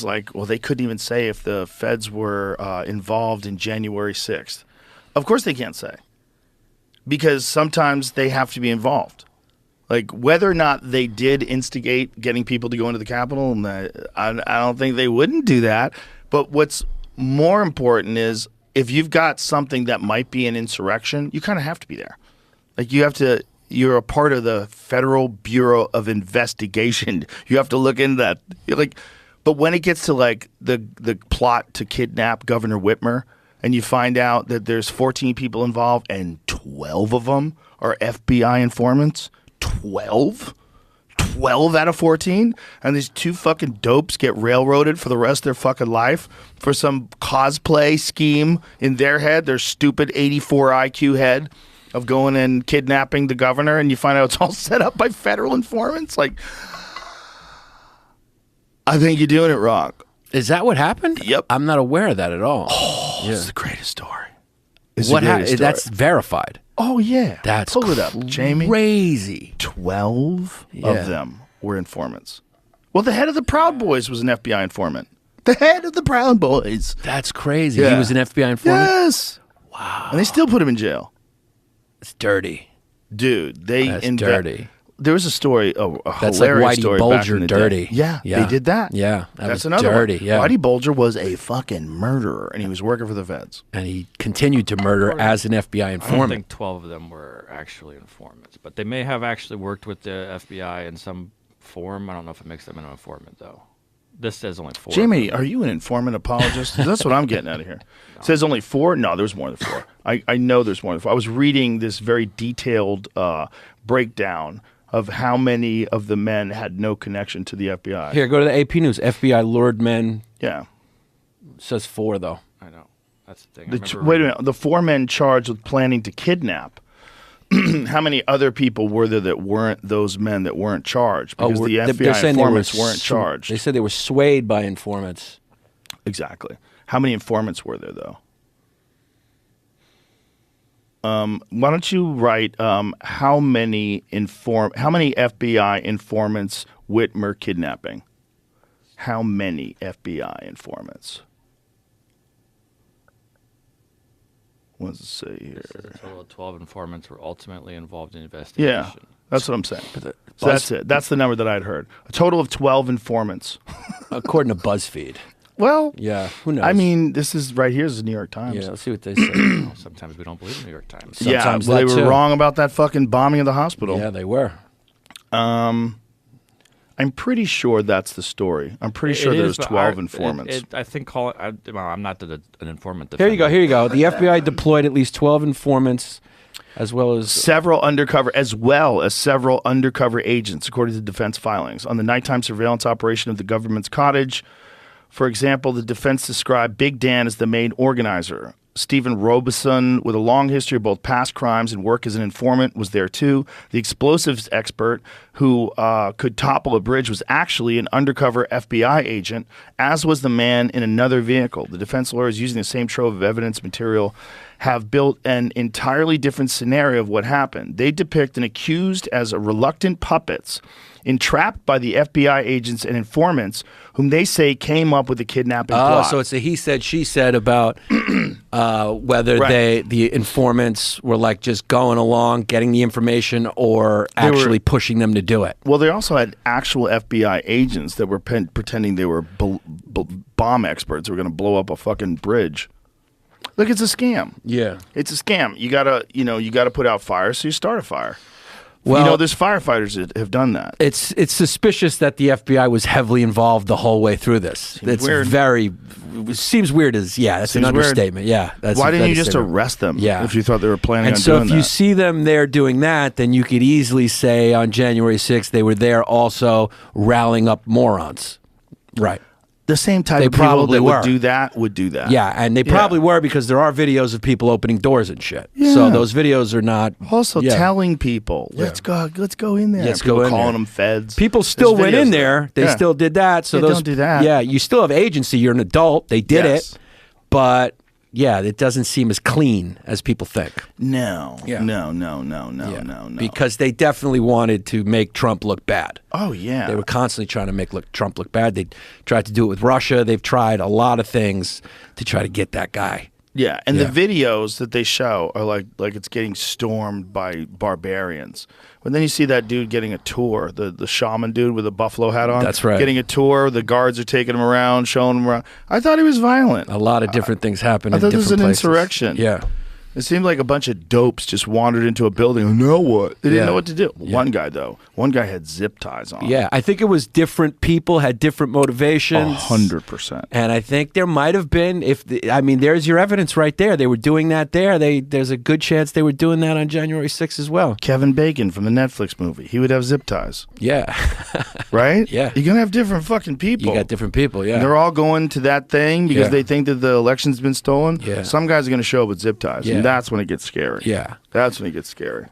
like, well, they couldn't even say if the feds were involved in January 6th. Of course they can't say, because sometimes they have to be involved. Like, whether or not they did instigate getting people to go into the Capitol, I don't think they wouldn't do that. But what's more important is, if you've got something that might be an insurrection, you kind of have to be there. Like, you're a part of the Federal Bureau of Investigation. You have to look into that. But when it gets to like the plot to kidnap Governor Whitmer, and you find out that there's 14 people involved and 12 of them are FBI informants, 12 out of 14, and these two fucking dopes get railroaded for the rest of their fucking life for some cosplay scheme in their head, their stupid 84 IQ head of going and kidnapping the governor, and you find out it's all set up by federal informants. Like, I think you're doing it wrong. Is that what happened? Yep. I'm not aware of that at all. Oh, yeah. It's the greatest story. What happened? That's verified. Oh, yeah. That's pull it up, Jamie. Crazy. 12 of them were informants. Well, the head of the Proud Boys was an FBI informant. The head of the Proud Boys. That's crazy. Yeah. He was an FBI informant? Yes. Wow. And they still put him in jail. It's dirty. Dude, That's dirty. There was a story, a That's like hilarious Whitey story Bulger back in the dirty. Day. Yeah, they did that. Yeah, that's another dirty. one. Yeah, Whitey Bulger was a fucking murderer, and he was working for the feds. And he continued to murder as an FBI informant. I don't think 12 of them were actually informants, but they may have actually worked with the FBI in some form. I don't know if it makes them an informant, though. This says only 4. Jamie, are you an informant apologist? That's what I'm getting out of here. No. It says only 4? No, there's more than 4. I know there's more than 4. I was reading this very detailed breakdown of how many of the men had no connection to the FBI. Here, go to the AP News. FBI lured men. Yeah. It says 4, though. I know. That's the thing. Wait a minute. The 4 men charged with planning to kidnap. How many other people were there that weren't those men that weren't charged? Because the FBI informants weren't charged. They said they were swayed by informants. Exactly. How many informants were there, though? Why don't you write how many FBI informants Whitmer kidnapping? How many FBI informants? What does it say here? It says a total of 12 informants were ultimately involved in investigation. Yeah, that's what I'm saying. So that's it. That's the number that I'd heard. A total of 12 informants. According to BuzzFeed. Well, yeah, who knows? I mean, this is right here is the New York Times. Yeah, let's see what they say. Well, sometimes we don't believe the New York Times. Sometimes they were wrong about that fucking bombing of the hospital. Yeah, they were. I'm pretty sure that's the story. I'm pretty sure there's 12 informants. I think I'm not an informant. Here you go. Here you go. The FBI deployed at least 12 informants, as well as several undercover agents, according to defense filings, on the nighttime surveillance operation of the government's cottage. For example, the defense described Big Dan as the main organizer. Stephen Robeson, with a long history of both past crimes and work as an informant, was there too. The explosives expert who could topple a bridge was actually an undercover FBI agent, as was the man in another vehicle. The defense lawyers, using the same trove of evidence material, have built an entirely different scenario of what happened. They depict an accused as a reluctant puppets entrapped by the FBI agents and informants whom they say came up with the kidnapping plot. So it's a he said, she said about whether the informants were like just going along, getting the information, or actually pushing them to do it. Well, they also had actual FBI agents that were pretending they were bomb experts who were going to blow up a fucking bridge. Look, it's a scam. Yeah. It's a scam. You gotta put out fires, so you start a fire. Well, there's firefighters that have done that. It's suspicious that the FBI was heavily involved the whole way through this. It's weird. Seems weird that's an understatement. Weird. Yeah. Why didn't you just arrest them if you thought they were planning on doing that? And so if you see them there doing that, then you could easily say on January 6th they were there also rallying up morons. Right. The same type of people that would do that. Yeah, and they probably were, because there are videos of people opening doors and shit. Yeah. So those videos are not also telling people, let's go in there. Let's go in calling there. them feds. People still went in there. They still did that. So don't do that. Yeah, you still have agency. You're an adult. They did it, but yeah, it doesn't seem as clean as people think. No. Yeah. No. Because they definitely wanted to make Trump look bad. Oh, yeah. They were constantly trying to make Trump look bad. They tried to do it with Russia. They've tried a lot of things to try to get that guy. Yeah, and the videos that they show are like it's getting stormed by barbarians. But then you see that dude getting a tour, the shaman dude with a buffalo hat on. That's right. Getting a tour. The guards are taking him around, showing him around. I thought he was violent. A lot of different things happen in I thought different this was an places. insurrection. Yeah. It seemed like a bunch of dopes just wandered into a building. Now what? They didn't Yeah. know what to do. Yeah. One guy, though. One guy had zip ties on. Yeah, I think it was different people had different motivations. 100%. And I think there might have been, there's your evidence right there. They were doing that there. There's a good chance they were doing that on January 6th as well. Kevin Bacon from the Netflix movie. He would have zip ties. Yeah. Right? Yeah. You're going to have different fucking people. You got different people, yeah. And they're all going to that thing because they think that the election's been stolen. Yeah. Some guys are going to show up with zip ties. Yeah. And that's when it gets scary. Yeah. That's when it gets scary.